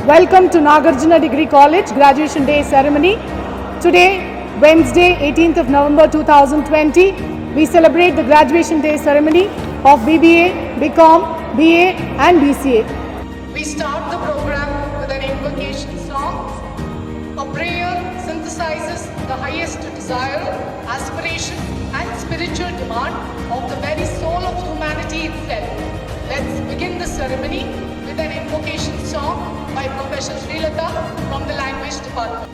Welcome to Nagarjuna Degree College Graduation Day Ceremony. Today, Wednesday, 18th of November 2020, we celebrate the Graduation Day Ceremony of BBA, BCom, BA and BCA. We start the program with an invocation song. A prayer synthesizes the highest desire, aspiration and spiritual demand of the very soul of humanity itself. Let's begin the ceremony with an invocation song by Professor Srilata from the Language Department.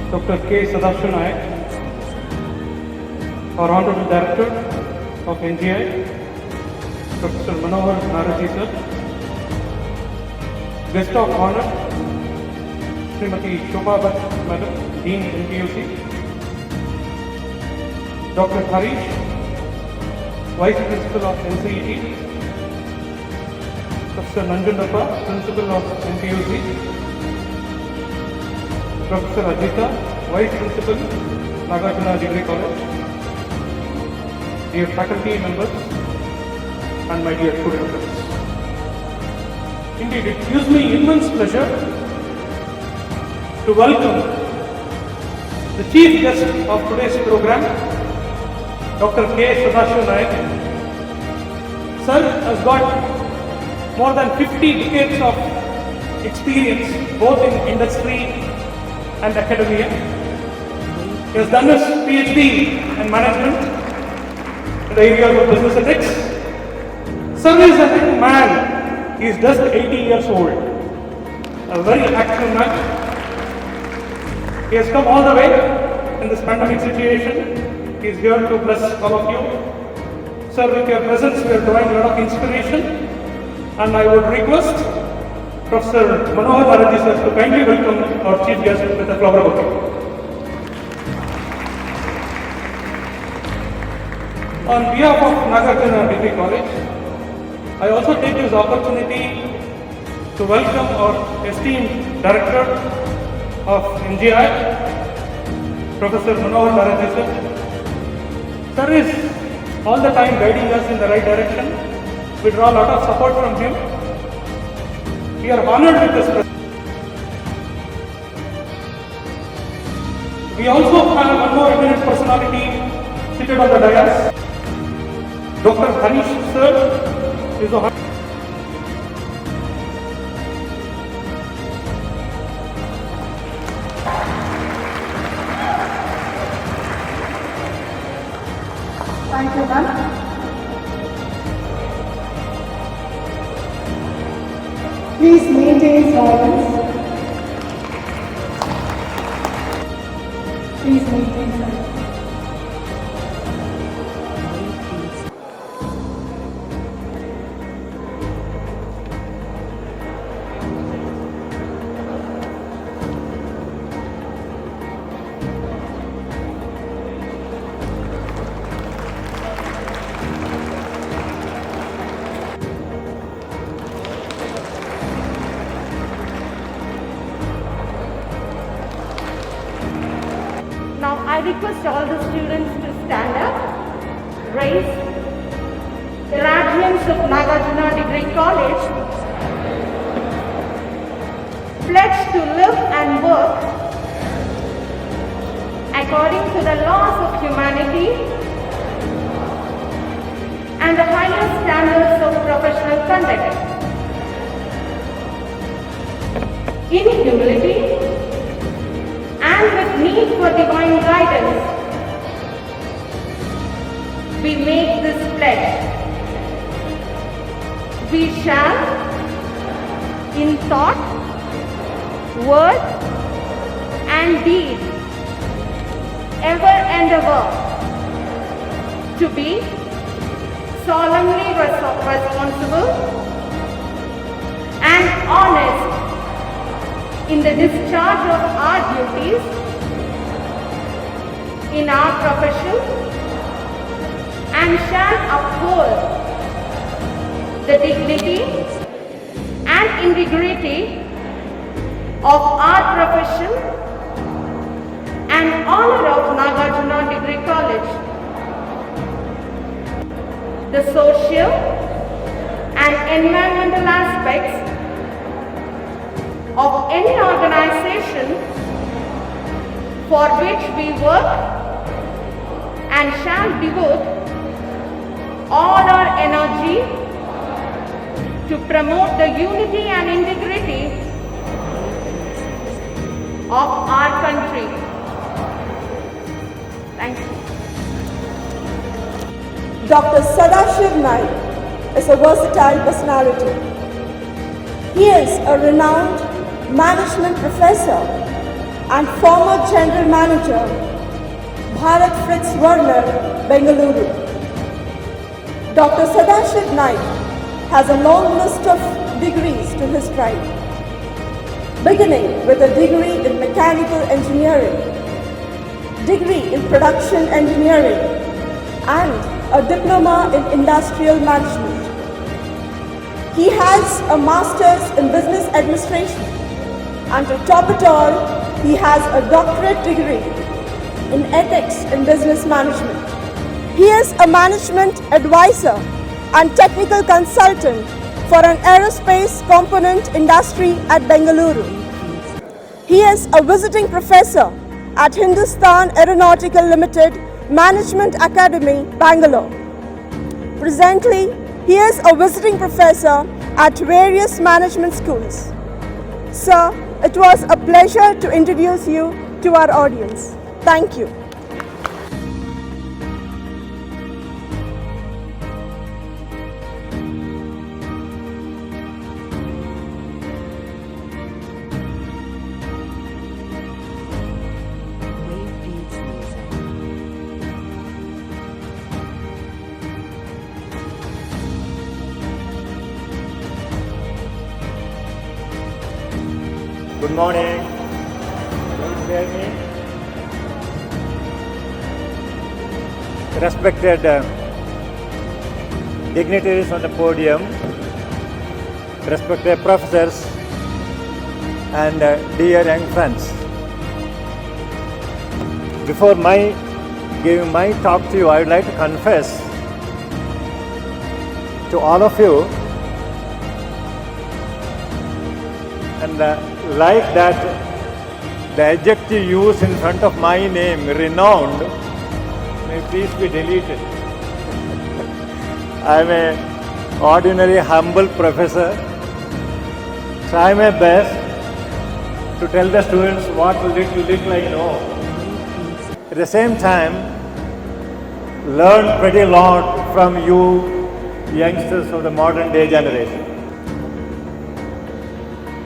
Dr. K. Sadashiv Nayak, our Honorable Director of NGI, Professor Manohar Naraji sir, Guest of Honor, Srimati Shobha Bhatt Madam, Dean NTUC, Dr. Harish, Vice Principal of NCET, Professor Nanjundappa, Principal of NTUC, Professor Ajita, Vice Principal, Nagarjuna Degree College, dear faculty members, and my dear student friends. Indeed, it gives me immense pleasure to welcome the chief guest of today's program, Dr. K. Sadashiv Nayak. Sir has got more than 50 decades of experience both in industry and academia. He has done his PhD in management in the area of business ethics. Sir is a young man. He is just 80 years old. A very active man. He has come all the way in this pandemic situation. He is here to bless all of you. Sir, with your presence, we are drawing a lot of inspiration. And I would request Professor Manohar Naraji sir to kindly welcome our chief guest with a flower bouquet. On behalf of Nagarjuna Degree College, I also take this opportunity to welcome our esteemed Director of NGI, Professor Manohar Naraji sir. Sir is all the time guiding us in the right direction. We draw a lot of support from him. We are honored with this. We also have one more eminent personality seated on the dais. Dr. Harish sir is a Thank you, ma'am. Please maintain silence. Please maintain silence. Now I request all the students to stand up, raise. Graduates of Nagarjuna Degree College pledge to live and work according to the laws of humanity and the highest standards of professional conduct. In humility and with need for divine guidance, we make this pledge. We shall, in thought, word, and deed, ever endeavor to be solemnly responsible and honest in the discharge of our duties in our profession, and shall uphold the dignity and integrity of our profession and honor of Nagarjuna Degree College. The social and environmental aspects of any organization for which we work and shall devote all our energy to promote the unity and integrity of our country. Thank you. Dr. Sadashiv Naik is a versatile personality. He is a renowned management professor and former general manager, Bharat Fritz Werner, Bengaluru. Dr. Sadashiv Naik has a long list of degrees to his credit, beginning with a degree in mechanical engineering, degree in production engineering, and a diploma in industrial management. He has a master's in business administration, and to top it all, he has a doctorate degree in ethics in business management. He is a management advisor and technical consultant for an aerospace component industry at Bengaluru. He is a visiting professor at Hindustan Aeronautical Limited Management Academy, Bangalore. Presently, he is a visiting professor at various management schools. Sir, it was a pleasure to introduce you to our audience. Thank you. Good morning. Can you hear me? Respected dignitaries on the podium, respected professors, and dear young friends. Before giving my talk to you, I would like to confess to all of you, and like that, the adjective used in front of my name, renowned, may please be deleted. I am an ordinary, humble professor. Try my best to tell the students what little I know. At the same time, learn pretty lot from you youngsters of the modern day generation.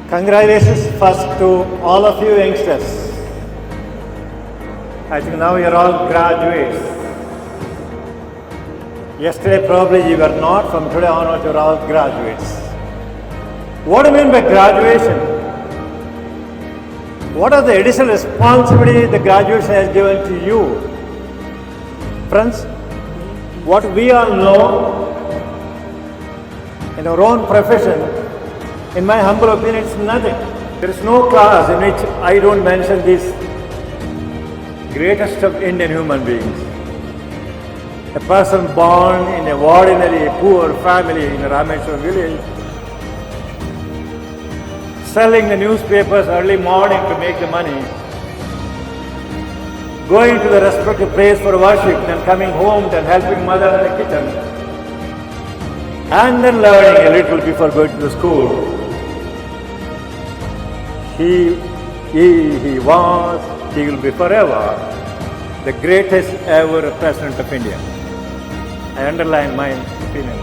Congratulations first to all of you youngsters. I think now you're all graduates. Yesterday probably you were not, from today onwards you're all graduates. What do you mean by graduation? What are the additional responsibilities the graduation has given to you? Friends, what we all know in our own profession, in my humble opinion, it's nothing. There is no class in which I don't mention these greatest of Indian human beings. A person born in a ordinary poor family in a Rameshwar village, selling the newspapers early morning to make the money, going to the respective place for worship, then coming home, then helping mother in the kitchen, and then learning a little before going to the school. He was, he will be forever the greatest ever President of India. I underline my opinion.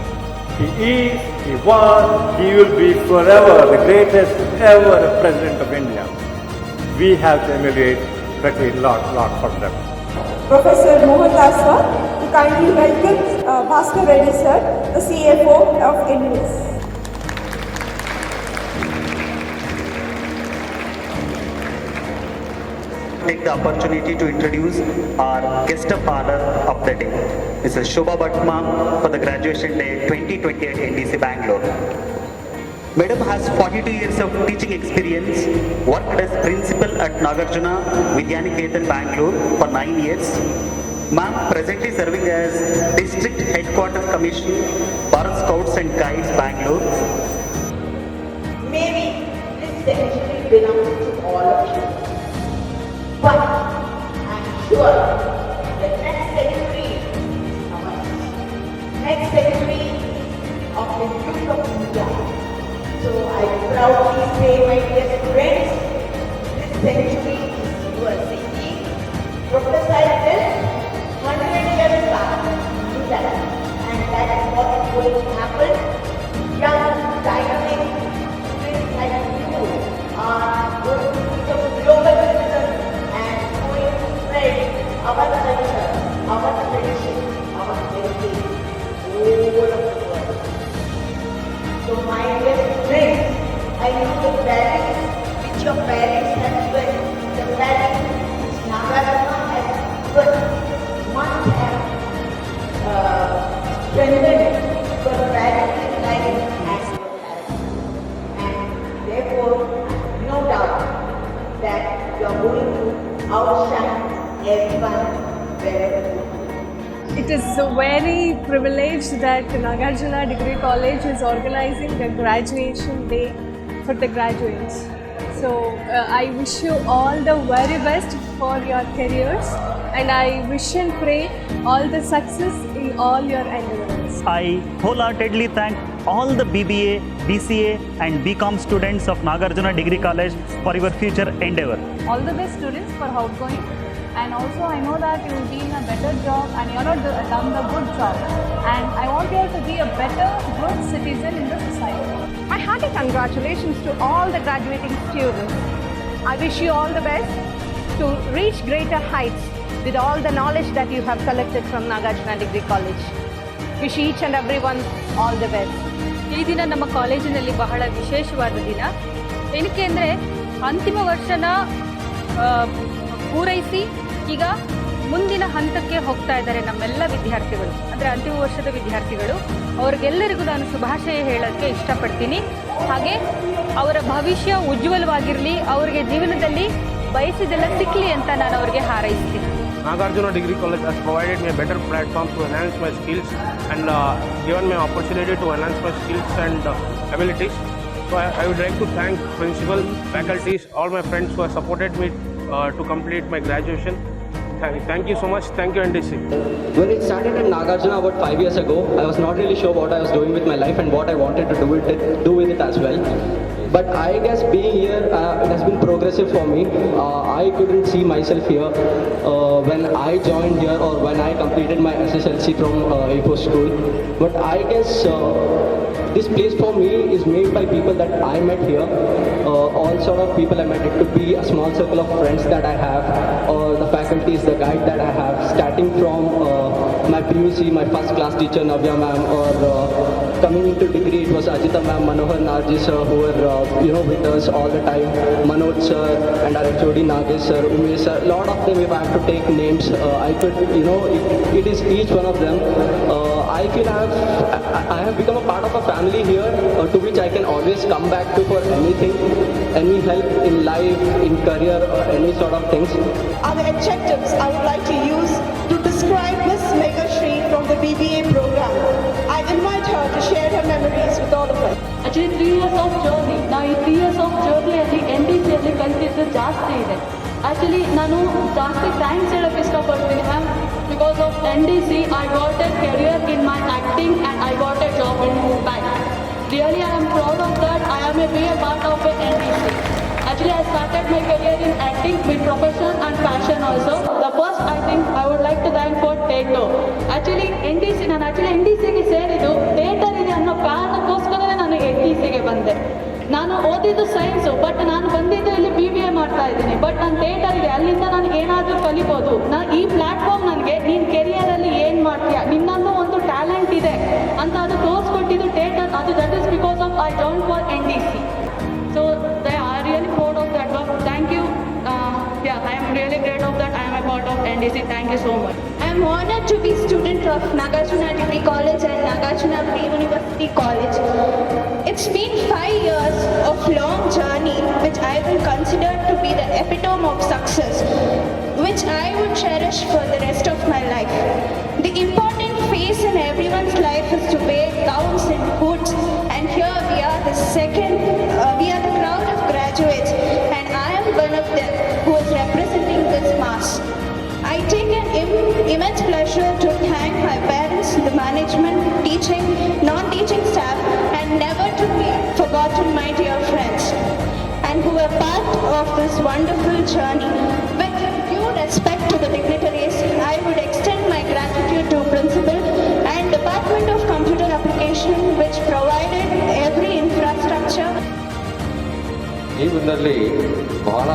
He is, he was, he will be forever the greatest ever President of India. We have to emulate pretty lot from them. Professor Mohan Laswar to kindly welcome Bhaskar Reddy sir, the CFO of INVIS. Take the opportunity to introduce our guest of honor of the day, Mrs. Shobha Bhatt for the graduation day 2020 at NDC Bangalore. Madam has 42 years of teaching experience, worked as principal at Nagarjuna Vidyaniketan Bangalore for 9 years. Ma'am presently serving as District Headquarters Commission, Bharat Scouts and Guides Bangalore. Maybe this century belongs to all of you. But I'm sure the next century is ours. Next century of the youth of India. So I proudly say, my dear friends, this century is yours. He prophesied this 100 years back to that. And that is what is going to happen. Young, dynamic students like you are going to become global citizens and going to spread our culture, our tradition, our heritage all over the world. So my dear friends, I know the values which your parents have given, the values which Nagarjuna has given, must have strengthened your values like as your parents. And therefore, no doubt that you are going to outshine everyone wherever you go. It is a very privileged that Nagarjuna Degree College is organizing the graduation day for the graduates. So I wish you all the very best for your careers, and I wish and pray all the success in all your endeavors. I wholeheartedly thank all the BBA, BCA and BCom students of Nagarjuna Degree College for your future endeavor. All the best students for outgoing, and also I know that you will be in a better job and you are not done the good job, and I want you all to be a better, good citizen in the society. My hearty congratulations to all the graduating students. I wish you all the best to reach greater heights with all the knowledge that you have collected from Nagarjuna Degree College. Wish each and everyone all the best. ಈ ದಿನ ನಮ್ಮ ಕಾಲೇಜಿನಲ್ಲಿ ಬಹಳ ವಿಶೇಷವಾದ ದಿನ. ಏನಕ್ಕೆ ಅಂದರೆ ಅಂತಿಮ ವರ್ಷನ ಪೂರೈಸಿ ಈಗ ಮುಂದಿನ ಹಂತಕ್ಕೆ ಹೋಗ್ತಾ ಇದ್ದಾರೆ ನಮ್ಮೆಲ್ಲ ವಿದ್ಯಾರ್ಥಿಗಳು, ಅಂದರೆ ಅಂತಿಮ ವರ್ಷದ ವಿದ್ಯಾರ್ಥಿಗಳು. ಅವ್ರಿಗೆಲ್ಲರಿಗೂ ನಾನು ಶುಭಾಶಯ ಹೇಳೋಕ್ಕೆ ಇಷ್ಟಪಡ್ತೀನಿ. ಹಾಗೆ ಅವರ ಭವಿಷ್ಯ ಉಜ್ವಲವಾಗಿರಲಿ, ಅವರಿಗೆ ಜೀವನದಲ್ಲಿ ಬಯಸಿದೆಲ್ಲ ಸಿಕ್ಕಲಿ ಅಂತ ನಾನು ಅವರಿಗೆ ಹಾರೈಸ್ತೀನಿ. Nagarjuna Degree College has provided me a better platform to enhance my skills and given me opportunity to enhance my skills and abilities. So I would like to thank principal, faculties, all my friends who have supported me to complete my graduation. Thank you so much. Thank you, NDC. When it started at Nagarjuna about 5 years ago, I was not really sure what I was doing with my life and what I wanted to do with it as well. But I guess being here, it has been progressive for me. I couldn't see myself here when I joined here or when I completed my SSLC from A4 school. But I guess this place for me is made by people that I met here. All sort of people I met. It could be a small circle of friends that I have, or the faculties, the guide that I have, starting from my PUC, my first class teacher Navya ma'am, or coming into degree, it was Ajita ma'am, Manohar Narji sir, who were with us all the time, Manoj sir, and our HOD Nagesh sir, Umesh sir. A lot of them, if I have to take names, I could, it is each one of them. I feel I have become a part of a family here, to which I can always come back to for anything, any help in life, in career, or any sort of things. Are the adjectives I would like to use to describe Miss Megashri from the BBA program. I invite her to share her memories with all of us. Actually 3 years of journey. ನಾವು ಈ 3 years of journey ಅಲ್ಲಿ NDC ಅಲ್ಲಿ ಕಲಿತಿದ್ದು ಜಾಸ್ತಿ ಇದೆ. Actually ನಾನು ಜಾಸ್ತಿ thanks ಹೇಳೋಕ್ಕೆ ಇಷ್ಟಪಡ್ತೀನಿ ma'am. Because of NDC I got a career in my acting and I got a job in bank. Really I am proud of that. I am be a part of a NDC. Actually I started my career in acting with profession and passion also. The first I think I would like to thank for TETO. Actually ನಾನು NDCಗೆ ಸೇರಿದ್ದು theatre ಇದೆ ಅನ್ನೋ ಕಾರಣಕ್ಕೋಸ್ಕರವೇ ನಾನು NDCಗೆ ಬಂದೆ. ನಾನು ಓದಿದ್ದು science, but ನಾನು ಬಂದಿದ್ದು ಇಲ್ಲಿ BBA ಮಾಡ್ತಾ ಇದ್ದೀನಿ. ಬಟ್ ನಾನು ಥಿಯೇಟರ್ಗೆ ಅಲ್ಲಿಂದ ನಾನು ಏನಾದರೂ ಕಲಿಬೋದು. ಈ ಪ್ಲ್ಯಾಟ್ಫಾರ್ಮ್ ನನಗೆ ನೀನು ಕೆರಿಯರಲ್ಲಿ ಏನು ಮಾಡ್ತೀಯಾ, ನಿನ್ನಲ್ಲೂ ಒಂದು ಟ್ಯಾಲೆಂಟ್ ಇದೆ ಅಂತ ಅದು ತೋರಿಸ್ಕೊಟ್ಟಿದ್ದು ಥಿಯೇಟರ್. ಅದು that is because of I join for NDC. So they are really proud of that work. Thank you. I am really great of that. I am a part of NDC. Thank you so much. I am honored to be student of Nagarjuna Degree College and Nagarjuna Pre-University College. It's been 5 years of long journey which I will consider to be the epitome of success, which I would cherish for the rest of my life. The important phase in everyone's life is to wear gowns and hoods, and here we are the crowd of graduates, and I am one of them who is representing this mass. I take an immense pleasure to thank my parents, the management, teaching, non-teaching staff, and never to be forgotten my dear friends, and who are part of this wonderful journey. With due respect to the dignitaries, I would extend my gratitude to Principal and Department of Computer Application, which provided every infrastructure. ಜೀವನದಲ್ಲಿ ಬಹಳ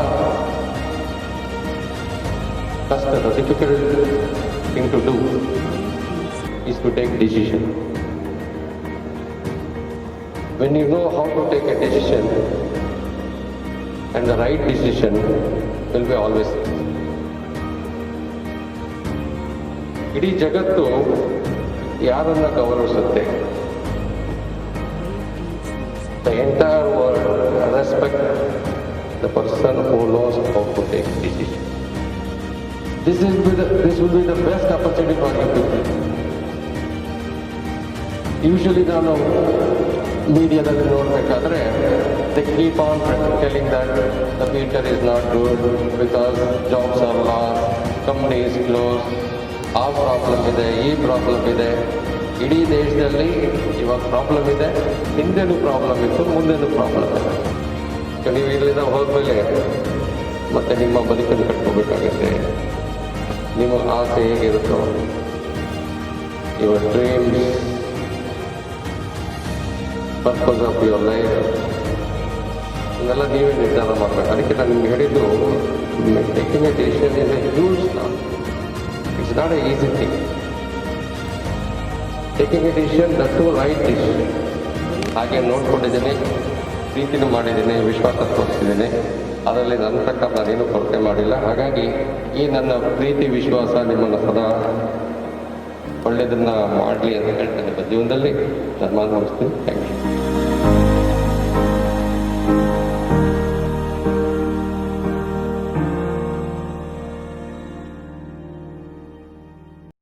ಕಷ್ಟದ difficult thing to do is to take decision. When you know how to take a decision, and the right decision will be always. ಇಡೀ ಜಗತ್ತು ಯಾರನ್ನ ಗೌರವಿಸುತ್ತೆ? The entire world respect the person who knows how to take decision. This will be the best opportunity for you people. Usually ನಾನು ಮೀಡಿಯಾದಲ್ಲಿ ನೋಡಬೇಕಾದ್ರೆ they keep on telling that the future is not good because jobs are lost, company is closed, ಆ problem ಇದೆ, ಈ problem ಇದೆ. ಇಡೀ ದೇಶದಲ್ಲಿ ಇವಾಗ ಪ್ರಾಬ್ಲಮ್ ಇದೆ, ಹಿಂದೆನೂ ಪ್ರಾಬ್ಲಮ್ ಇತ್ತು, ಮುಂದೆನೂ ಪ್ರಾಬ್ಲಮ್ ಇದೆ. ನೀವು ಇಲ್ಲಿಂದ ಹೋದ್ಮೇಲೆ ಮತ್ತೆ ನಿಮ್ಮ ಬದುಕನ್ನು ಕಟ್ಕೋಬೇಕಾಗತ್ತೆ. ನಿಮ್ಮ ಆಸೆ ಹೇಗಿರುತ್ತೋ, your dreams, purpose of your life, ಇದೆಲ್ಲ ನೀವೇ ನಿರ್ಧಾರ ಮಾಡಬೇಕು. ಅದಕ್ಕೆ ನಾನು ನಿಮ್ಗೆ ಹೇಳಿದ್ದು, taking a decision is a huge not. It's not a easy thing. Taking a decision that to right decision. ಹಾಗೆ ನೋಡ್ಕೊಂಡಿದ್ದೀನಿ, ಪ್ರೀತಿನೂ ಮಾಡಿದ್ದೀನಿ, ವಿಶ್ವಾಸ ತೋರಿಸಿದ್ದೀನಿ. ಅದರಲ್ಲಿ ನನ್ನ ಪ್ರಕಾರ ನಾನೇನು ಕೊರತೆ ಮಾಡಿಲ್ಲ. ಹಾಗಾಗಿ ಈ ನನ್ನ ಪ್ರೀತಿ ವಿಶ್ವಾಸ ನಿಮ್ಮನ್ನು ಸದಾ ಒಳ್ಳೆಯದನ್ನು ಮಾಡಲಿ ಅಂತ ಹೇಳ್ತೇನೆ. ಜೀವನದಲ್ಲಿ ನಾನು ಮಾತು ಮುಗಿಸ್ತೀನಿ. Thank you.